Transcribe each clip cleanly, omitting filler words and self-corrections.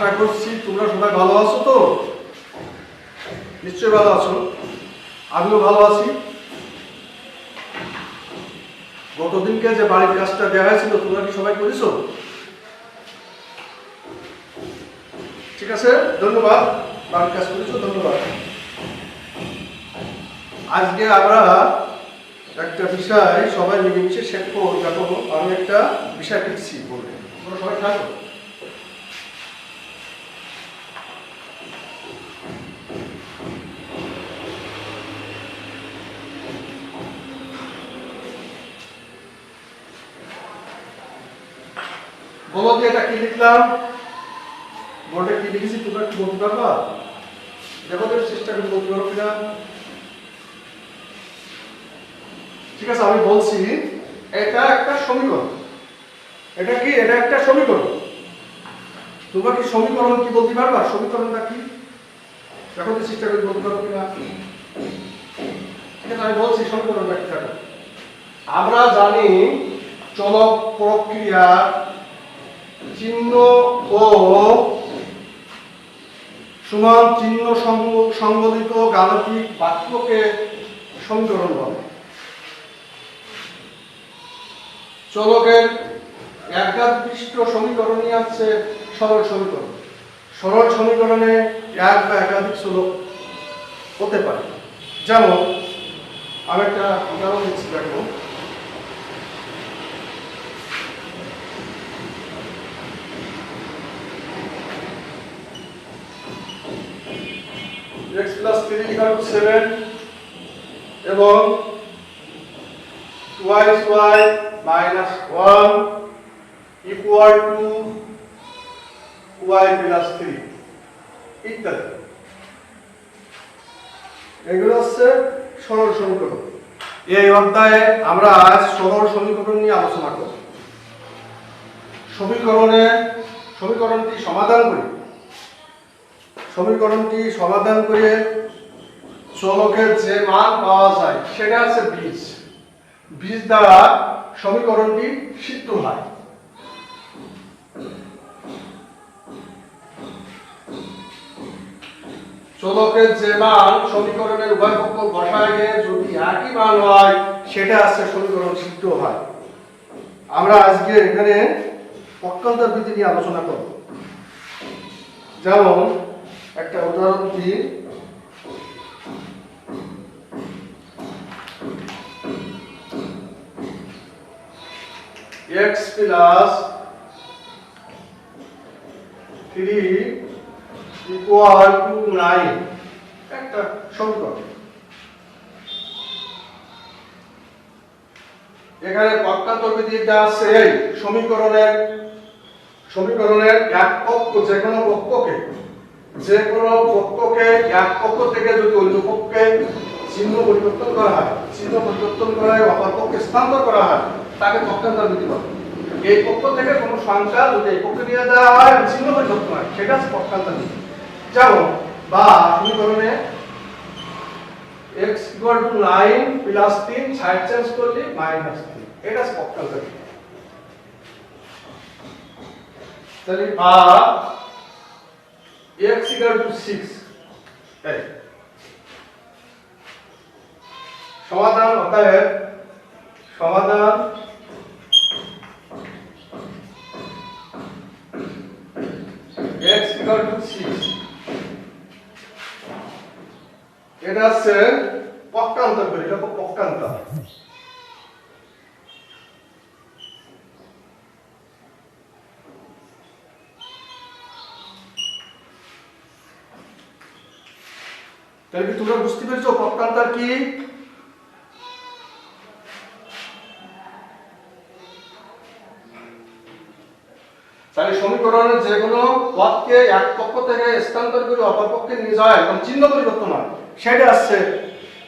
আশা করছি তোমরা সবাই ভালো আছো তো? নিশ্চয়ই ভালো আছো, আমিও ভালো আছি। গতদিনকে যে বাড়ির কাজটা দেওয়া হয়েছিল তোমরা কি সবাই করেছো? ঠিক আছে, ধন্যবাদ। বাড়ির কাজ করেছো, ধন্যবাদ। আজকে আমরা একটা বিষয় সবাই মিলেমিশে শেখবো। দেখো, আমি একটা বিষয় লিখছি বলে তোমরা সবাই থাকো। বলো যে এটা কি লিখলাম, বোর্ডে কি লিখেছি তোমরা কি বলতে পারবা? দেখো তো, চেষ্টা করে বলতে পারো কিনা। ঠিক আছে, আমি বলছি এটা একটা সমীকরণ। এটা কি? এটা একটা সমীকরণ। তোমরা কি সমীকরণ কি বলতে পারবা? সমীকরণটা কি দেখো তো, চেষ্টা করে বলতে পারো কিনা। ঠিক আছে, আমি বলছি সমীকরণটা কি। দেখো, আমরা জানি চলক প্রক্রিয়া চিহ্ন ও সমান চিহ্ন সংবলিত গাণিতিক বাক্যকে সমীকরণ বলে। চলকের একগাদৃষ্ট সমীকরণই আছে সরল সমীকরণ। সরল সমীকরণে এক বা একাধিক চলক হতে পারে। যেমন আমি একটা উদাহরণ দিচ্ছি, দেখো। x plus 3 equal to 7 এবং twice y minus 1 equal to y plus 3 ইত্যাদি। এগুলো হচ্ছে সরল সমীকরণ। এই অধ্যায়ে আমরা আজ সরল সমীকরণ নিয়ে আলোচনা করব। সমীকরণটি সমাধান করে চলকের যে মান পাওয়া যায় সেটা হচ্ছে বীজ দ্বারা সমীকরণটি সিদ্ধ হয়। চলকের যে মান সমীকরণের উভয় পক্ষ বসায় গিয়ে যদি একই মান হয় সেটা হচ্ছে সমীকরণ সিদ্ধ হয়। আমরা আজকে এখানে পক্ষান্তর বিধি নিয়ে আলোচনা করব। যেমন একটা উদাহরণ দিই। x plus 3 equal to 9 একটা সমীকরণ। এখানে পক্ষান্তর বিধিটা আছে এই সমীকরণের এক পক্ষ যে কোনো পক্ষকে এক পক্ষ থেকে যদি অন্য পক্ষে চিহ্ন পরিবর্তন করা হয় অপর পক্ষে স্থানান্তর করা হয় তাকে পক্ষান্তর বিধি বলে। এই পক্ষ থেকে কোনো সংখ্যা যদি এই পক্ষে নিয়ে দেওয়া হয় চিহ্ন পরিবর্তন হয় সেটা হচ্ছে পক্ষান্তর বিধি। যেমন বা সমীকরণে x equal to 9 plus 3 side change করলে -3 এটা হচ্ছে পক্ষান্তর বিধি। তাহলে বা x equal to 6 এই সমাধান অতএব সমাধান x equal to 6 এটা হচ্ছে পক্ষান্তর করি, এটা পক্ষান্তর। তাহলে কি তোমরা বুঝতে পেরেছো পক্ষান্তর কি? তাহলে সমীকরণের যে কোনো পদকে এক পক্ষ থেকে স্থানান্তর করে অপর পক্ষে নিয়ে যাওয়া এবং চিহ্ন পরিবর্তন হয় সেটা আসছে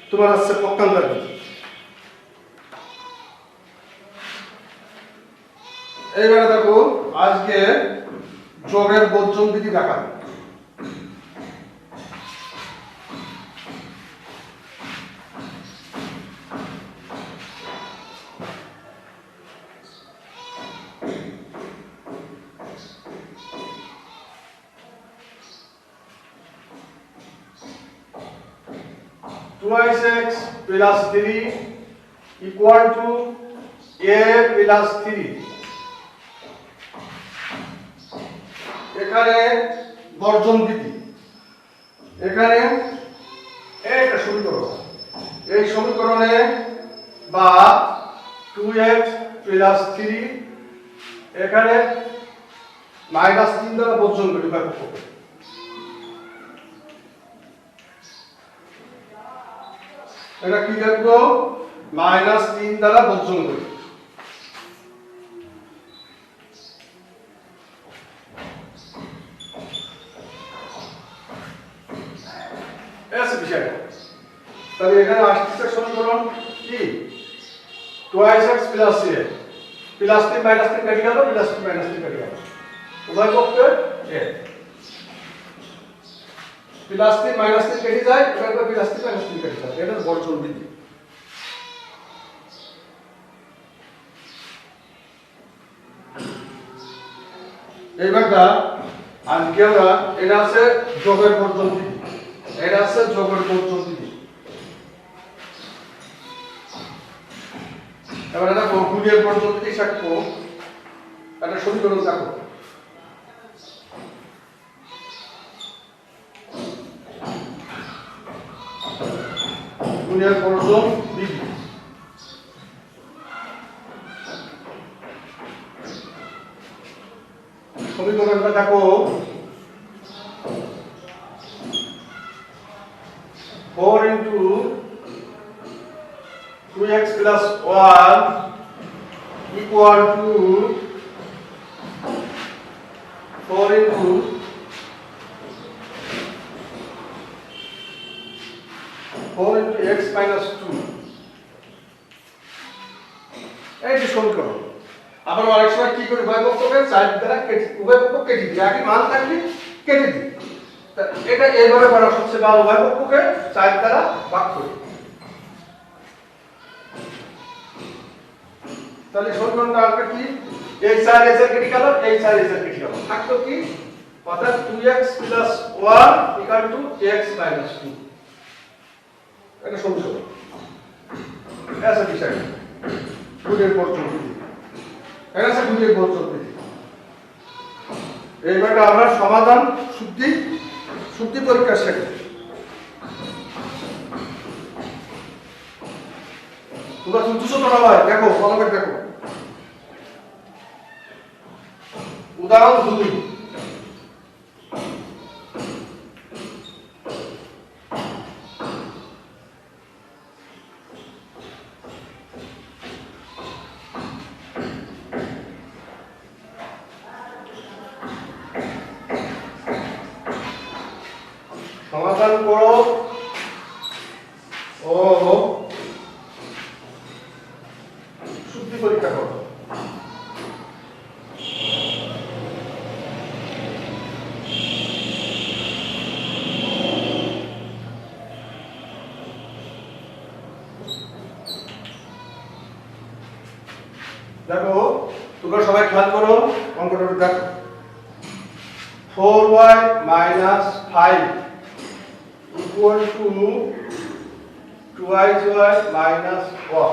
তোমার হচ্ছে পক্ষান্তর বিধি। এইবারে দেখো, আজকে যোগের বর্জন বিধি দেখাবো। 2x plus 3 equal to a plus 3 এখানে বর্জন বিধি এখানে একটা সমীকরণ এই সমীকরণে বা 2x plus 3 এখানে -3 দ্বারা বর্জন করি উভয় পক্ষকে এটা কি লিখবো -3 দ্বারা বর্জন করি ऐसे বিষয় তাহলে এখানে আসছে সমীকরণ কি 2x plus a plus 3 minus 3 কেটে গেল plus 3 minus 3 কেটে গেল উভয় পক্ষে a plus 3 minus 3 কেটে যায় এখানে plus 3 minus 3 কেটে যায় এটা বর্জন বিধি এইবারটা আজকে আমরা এটা আছে যোগের বর্জন বিধি এটা আছে যোগের বর্জন বিধি এবার দেখো গুণের বর্জন বিধি শিখবো একটা সমীকরণ দেখো গুণের বর্জন বিধি সমীকরণটা দেখো 4 into 2x plus 1 equal to 4 into 4 into x minus 2 এই যে সমীকরণ আবার অনেক সময় কি করি উভয় পক্ষকে 4 দ্বারা কেটে উভয় পক্ষ কেটে দিই আগে মান থাকলে কেটে দিই এটা এইভাবে করা সবচেয়ে ভালো উভয় পক্ষকে 4 দ্বারা ভাগ করি তাহলে সমীকরণটা আসবে কি এই 4 এর কেটে গেল এই 4 এর কেটে গেল থাকতো কি অর্থাৎ 2x 1 x 2 এটা সমীকরণ ऐसा বিষয় গুণের বর্জন বিধি এটা আছে গুণের বর্জন বিধি এইবারটা আমরা সমাধান শুদ্ধি পরীক্ষা শেখ তোমরা শুনছো তো ভাই দেখো কলমে দেখো উদাহরণ 2 সমাধান করো ও শুদ্ধি পরীক্ষা করো দেখো তোমরা সবাই খেয়াল করো অঙ্কটা দেখো 4y minus 5 equal to 2y minus 4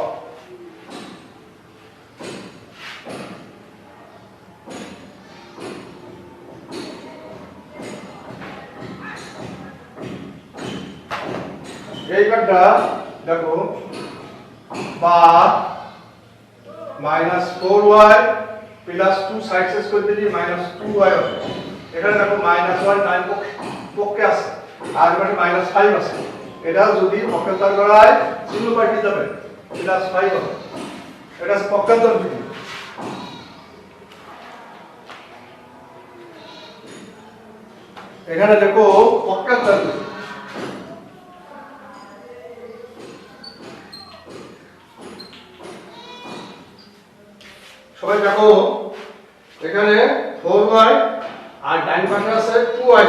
এইবারটা দেখো বা minus 4y plus 2 সাইড শেষ করে দিলি minus 2y হবে এখানে দেখো -1 টাইম পক্ষে আছে আর এখানে -5 আছে এটা যদি পক্ষান্তর করা হয় চিহ্ন পাল্টে যাবে +5 হবে এটা পক্ষান্তর বিধি এখানে দেখো পক্ষান্তর বিধি সবাই দেখো এখানে 4y আর ডান পাশে আছে 2y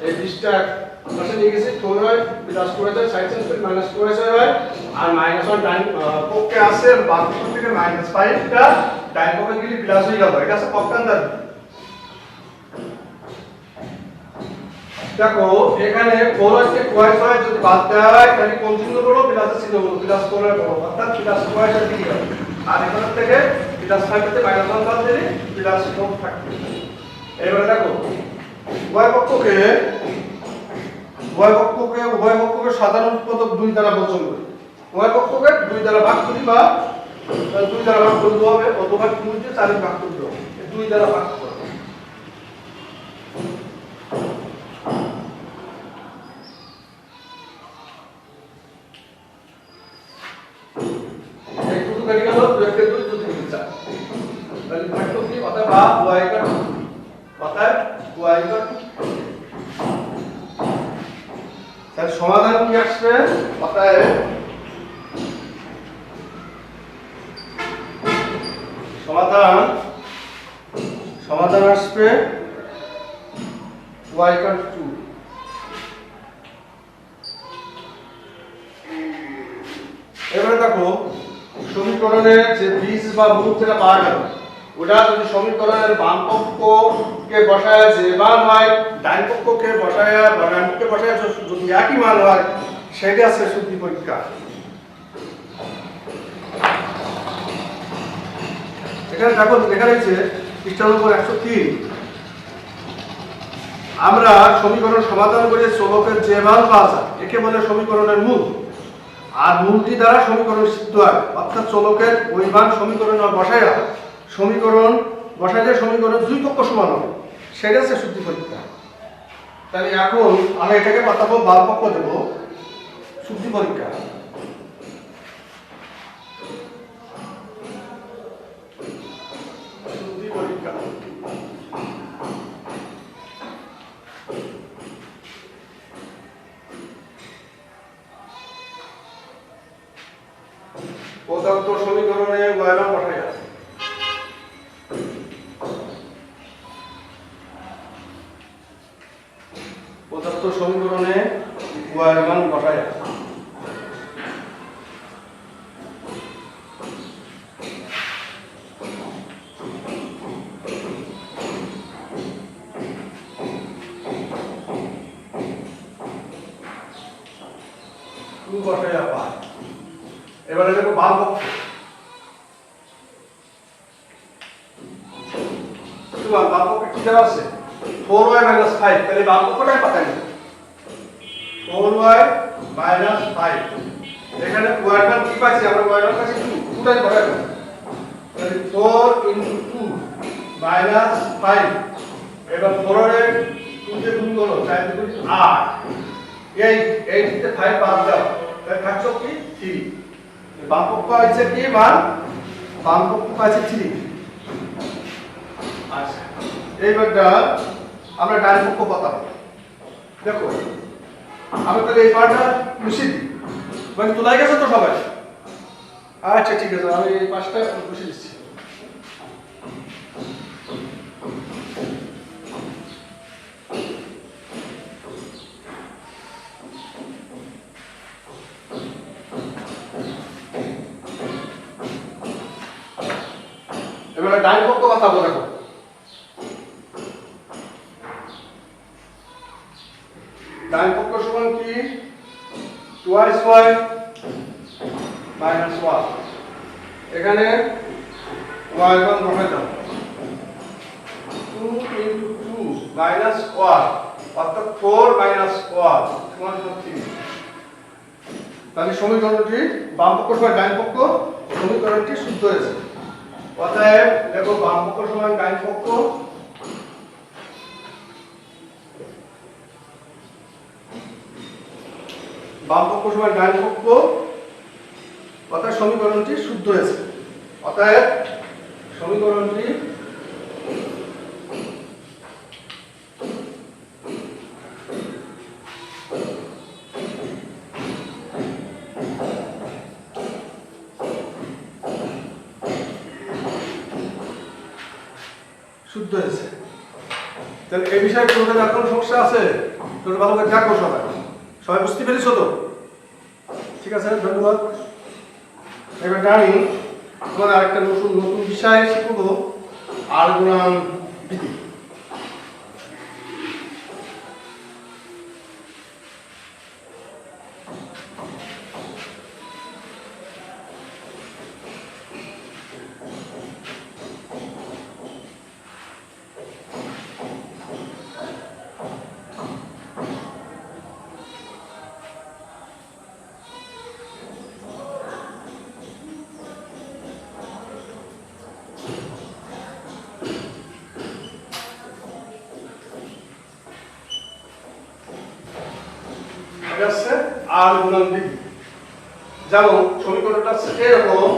এই 20টা পাশে নিয়ে গেছি 4y plus 2y side change করে -2y হয় আর -1 ডান পক্ষে আছে বাম দিক থেকে -5টা ডান পক্ষে গেলে প্লাস হয়ে গেল এটা আছে পক্ষান্তর দেখো এখানে 4 হচ্ছে কোয়াই ছয় যদি বাদ দেয় তাহলে কোন চিহ্ন বড় প্লাসের চিহ্ন বড় প্লাস 4 এর বড় অর্থাৎ প্লাস কোয়াই এর দিকে যাবে আর এখান থেকে প্লাস 5 তে মাইনাস 1 বাদ দিলে প্লাস 4 থাকবে এবারে দেখো উভয় পক্ষকে উভয় পক্ষকে সাধারণ উৎপাদক 2 দ্বারা বচন করি উভয় পক্ষকে 2 দ্বারা ভাগ করি বা 2 দ্বারা ভাগ করতে হবে অথবা 2 দিয়ে 4 ভাগ করতে হবে 2 দ্বারা ভাগ করতে হবে কেটে গেল 2 কে 2 2 থেকে 4 তাহলে থাকলো কি অতএব বা y কা অতএব y কা তাহলে সমাধান কি আসবে অতএব সমাধান আসবে y কা 2 এবারে দেখো সমীকরণের যে বীজ বা মূল যেটা পাওয়া গেল ওটা যদি সমীকরণের বাম পক্ষকে বসায় যে মান হয় ডান পক্ষকে বসায় বা ডান পক্ষে বসায় যদি একই মান হয় সেটা আছে শুদ্ধি পরীক্ষা এখানে দেখো লেখা রয়েছে পৃষ্ঠা নম্বর 103 আমরা সমীকরণ সমাধান করে চলকের যে মান পাওয়া যায় একে বলে সমীকরণের মূল আর মূলটি দ্বারা সমীকরণ সিদ্ধ হয় অর্থাৎ চলকের ওই মান সমীকরণে বসায়া সমীকরণ বসাইলে সমীকরণ দুই পক্ষ সমান হবে সেটা হচ্ছে শুদ্ধি পরীক্ষা তাহলে এখন আমি এটাকে পাঠাবো বাম পক্ষ দেব শুদ্ধি পরীক্ষা শুদ্ধি পরীক্ষা প্রদত্ত সমীকরণে y মান বসাই আছে প্রদত্ত সমীকরণে y মান বসাই আছে বসাই আপা এবারে দেখো বাম পক্ষ বাম পক্ষে কি দেওয়া আছে 4y 5 তাহলে বাম পক্ষটাই পাতাই 4y 5 এখানে y মান কি পাইছি আমরা y মান পাইছি 2 টাই বসাই দেব তাহলে 4 2 5 এবার 4 এর 2 দিয়ে গুণ করো 4 দিয়ে 8 এই দিকে 5 বাদ দাও তাহলে থাকছো কি 3 বাম পক্ষ আছে কি মান বাম পক্ষ আছে 3 আচ্ছা এইবারটা আমরা ডান পক্ষ পাতাবো দেখো আমরা তাহলে এই পার্টটা মুছে দিই মানে তোলাই গেছে তো সবাই আচ্ছা ঠিক আছে আমি এই পাশটা মুছে দিচ্ছি এবারে ডান পক্ষ পাতাবো দেখো ডান পক্ষ সমান কি 2y minus 1 এখানে y মান বসাই দাও 2 into 2 minus 1 অর্থাৎ 4 minus 1 সমান 3 তাহলে সমীকরণটি বাম পক্ষ সমান ডান পক্ষ সমীকরণটি শুদ্ধ হয়েছে অতএব দেখো বাম পক্ষ সমান ডান পক্ষ বাম পক্ষ সমান ডান পক্ষ অর্থাৎ সমীকরণটি শুদ্ধ হয়েছে অতএব সমীকরণটি শুদ্ধ হয়েছে তাহলে এই বিষয়ে তোমাদের আর কোনো সমস্যা আছে তোমরা ভালো করে দেখো সবাই বুঝতে পেরেছো তো ঠিক আছে ধন্যবাদ এবার জানি তোমাদের আরেকটা নতুন বিষয় শিখবো আর্গুণান বিধি এটা হচ্ছে আর গুণন বিধি। যেমন সমীকরণটা হচ্ছে এরকম,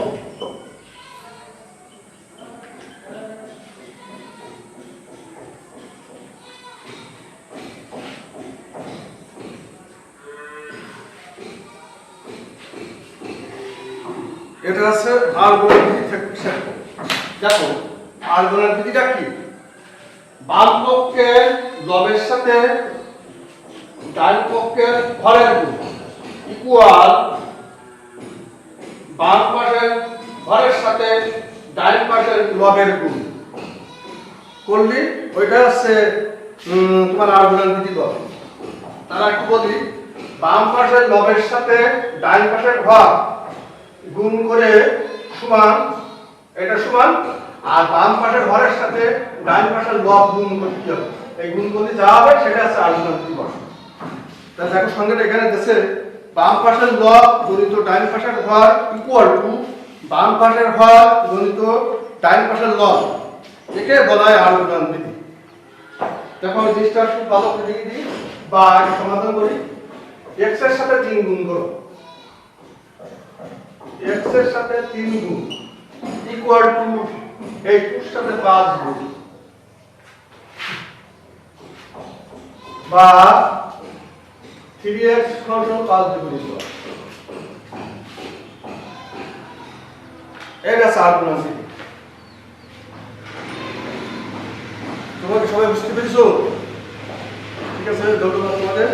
এটা আছে আর গুণন বিধি থেকে। দেখো আর গুণন বিধিটা কি, বাম পক্ষের লবের সাথে ডান পক্ষের হরের গুণ ইকুয়াল বাম পাশের হরের সাথে ডান পাশের লবের গুণ করলে ওইটা হচ্ছে তোমার আর গুণন বিধি বলে। তারা কি বলি, বাম পাশের লবের সাথে ডান পাশের হর গুণ করে সমান, এটা সমান, আর বাম পাশের হরের সাথে ডান পাশের লব গুণ করতে হবে। এই গুণ করলে যা হবে সেটা হচ্ছে আর গুণন বিধি বলে। তাহলে দেখো সংজ্ঞাটা এখানে দেশে, বাম পাশের লব গণিত ডান পাশের হর ইকুয়াল টু বাম পাশের হর গণিত ডান পাশের লব, একে বলা হয় আর গুণন বিধি। দেখো আমি জিনিসটা খুব ভালো করে লিখে দিই বা সমাধান করি। x এর সাথে 3 গুণ করো, x এর সাথে 3 গুণ ইকুয়াল টু এই 2 এর সাথে 5 গুণ, বা 3x সমান 5 দ্বিগুণিত। এটা আর গুণন বিধি। তোমরা সবাই বুঝতে পেরেছো? ঠিক আছে, ধন্যবাদ তোমাদের।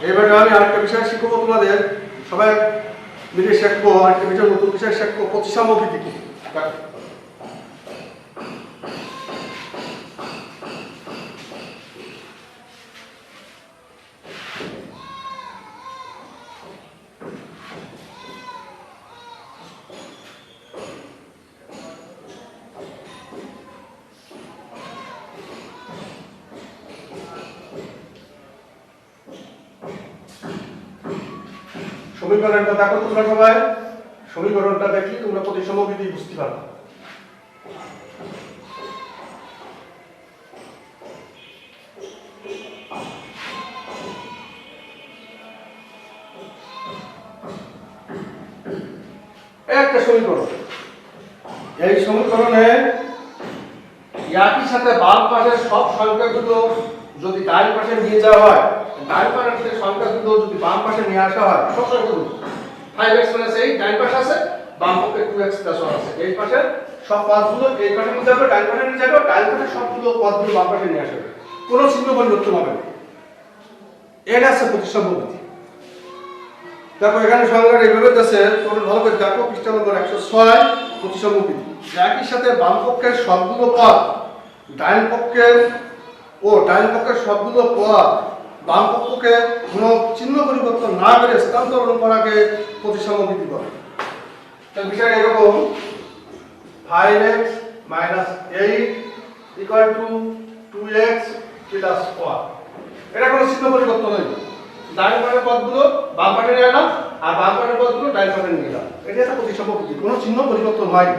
এবারে আমি আরেকটা বিষয় শিখবো তোমাদের, সবাই মিলে শিখবো আরেকটা বিষয়, নতুন বিষয় শিখবো প্রতিসাম্য বিধি কি। সমীকরণটা দেখো তোমরা সবাই, সমীকরণটা দেখি তোমরা প্রতিসাম্য বিধি বুঝতে পারবে। একটা সমীকরণ, এই সমীকরণে একই সাথে বাম পাশের সব সংখ্যাগুলো যদি ডান পাশে নিয়ে যাওয়া হয়, ডান পাশের সংখ্যাগুলো যদি বাম পাশে নিয়ে আসা হয়, সব সংখ্যাগুলো 5x - 8 ডান পাশে আছে, বাম পক্ষে 2x + 1 আছে, এই পাশে সব পদগুলো এই পাশে নিয়ে যাবে, ডান পাশে নিয়ে যাবে, ডান পাশে সবগুলো পদগুলো বাম পাশে নিয়ে আসবে, কোনো চিহ্ন পরিবর্তন হবে না। এটা আছে প্রতিসাম্য বিধি। দেখো এখানে সংজ্ঞাটা এইভাবে আছে, তোমরা ভালো করে দেখো পৃষ্ঠা নম্বর 106, প্রতিসাম্য বিধি। একই সাথে বাম পক্ষের সবগুলো পদ ডান পক্ষের সবগুলো পদ বাম পক্ষকে কোনো চিহ্ন পরিবর্তন না করে স্থানান্তরণ করাকে প্রতিসাম্য বিধি বলে। তাহলে বিষয়টা এরকম, 5x - 8 = 2x + 1, এটা কোনো চিহ্ন পরিবর্তন হয়নি। ডান পাশের পদগুলো বাম পাশে নিয়ে এলাম, আর বাম পাশের পদগুলো ডান পাশে নিয়ে এলাম, এটা হচ্ছে প্রতিসাম্য বিধি, কোনো চিহ্ন পরিবর্তন হয়নি,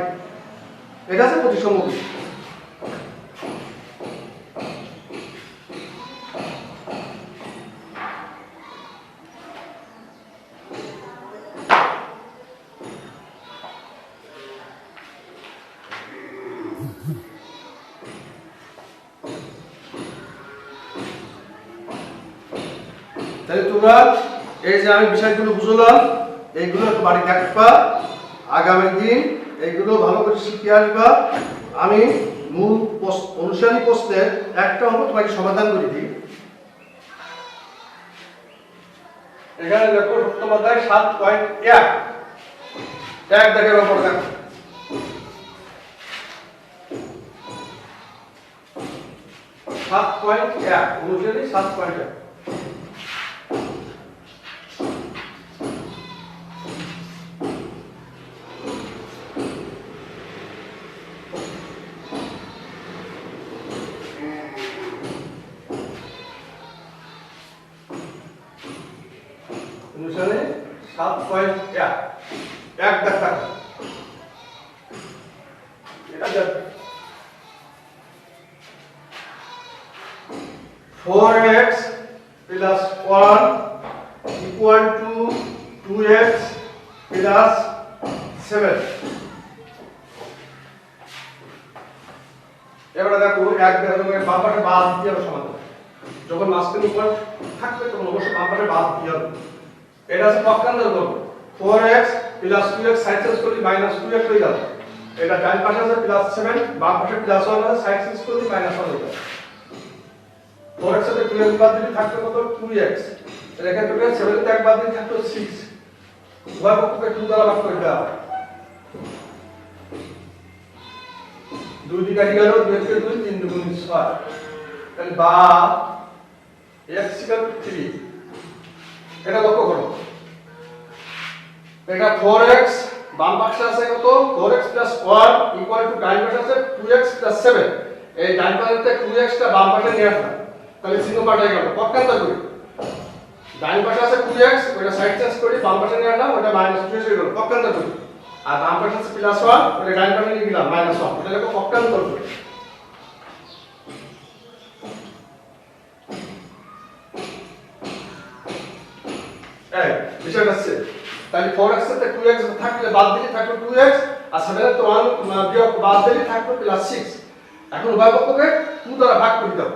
এটা হচ্ছে প্রতিসাম্য বিধি। তাহলে তোমরা এই যে আমি বিষয়গুলো বুঝলাম, এইগুলো বাড়ি দেখবা, আগামী দিন এইগুলো ভালো করে শিখে আসবা। আমি মূল অনুসারী প্রশ্নের একটা অঙ্ক তোমাকে সমাধান করে দিই। এখানে দেখো সপ্তম অধ্যায় 7.1, এক দাগের উপর দেখো, 7.1 অনুসারী 7.1। অনুসারে 7.1 এক দাগ থাকবে, এটা 4x plus 1 equal to 2x plus 7। এবারে দেখো এক ধরনের বাম পাশে বাদ দিয়ে হবে সমাধান। যখন মাঝখানে উপর থাকবে তখন অবশ্যই বাম পাশে বাদ দিয়ে হবে। এটা আছে পক্ষান্তর করব 4x plus 2x side change করলে -2x হয়ে যাবে। এটা ডান পাশে আছে +7 বাম পাশে +1 আছে সাইড চেঞ্জ করলে -1 হয়ে যাবে। 4x এর 2x বাদ দিলে থাকবে কত 2x। এর এখান থেকে 7 এর 1 বাদ দিলে থাকবে 6। উভয় পক্ষকে 2 দ্বারা ভাগ করে দেওয়া হয়। 2 দিয়ে কাটি গেল 2 কে 2 3 2 গুণ 6। তাহলে বা x = 3। এটা লক্ষ্য করো। এটা 4x বাম পাশে আছে কত 4x + 1 = ডান পাশে আছে 2x + 7। এই ডান পাশে 2x টা বাম পাশে নিয়ে আসলাম। তাহলে চিহ্ন পাল্টে গেল। পক্ষান্তর করি। ডান পাশে আছে 2x ওটা সাইড চেঞ্জ করি বাম পাশে নিয়ে আসলাম ওটা -2x হয়ে গেল। পক্ষান্তর করি। আর বাম পাশে আছে +1 ওটা ডান পাশে নিয়ে গেলাম -1। এটা লেখো পক্ষান্তর করি। এই বিষয়টা হচ্ছে তাহলে 4x এর 2x থাকলে বাদ দিলে থাকবে 2x আর 7 এর 1 বিয়োগ বাদ দিলে থাকবে +6। এখন উভয় পক্ষকে 2 দ্বারা ভাগ করে দাও।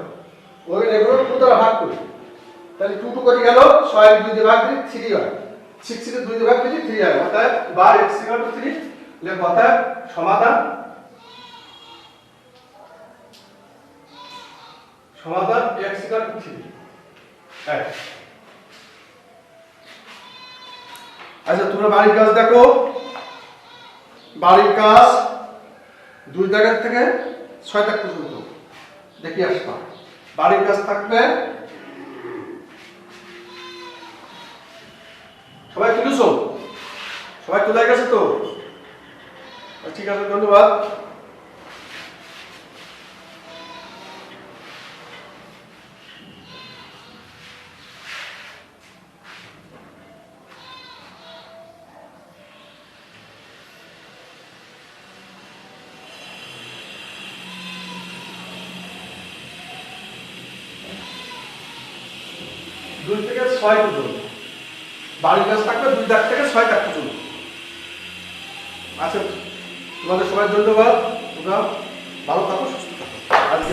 ওই এগুলো 2 দ্বারা ভাগ করি। তাহলে 2 2 করে গেল 6 এর 2 দিয়ে ভাগ দিলে 3 হয়। 6 এর 2 দিয়ে ভাগ দিলে 3 হয়। অর্থাৎ বা x = 3 লেখ অর্থাৎ সমাধান x = 3। হ্যাঁ আচ্ছা তোমরা বাড়ির কাজ দেখো। বাড়ির কাজ 2 দাগের থেকে 6 দাগ পর্যন্ত দেখি আসবা। বাড়ির কাজ থাকবে সবাই তুলেছো? সবাই তুলে গেছে তো? ঠিক আছে ধন্যবাদ। দুই থেকে 6 পর্যন্ত বাড়ির কাজ থাকবে 2 দাগ থেকে 6 দাগ পর্যন্ত। আচ্ছা তোমাদের সবাই ধন্যবাদ। তোমরা ভালো থাকো সুস্থ থাকো। আজকে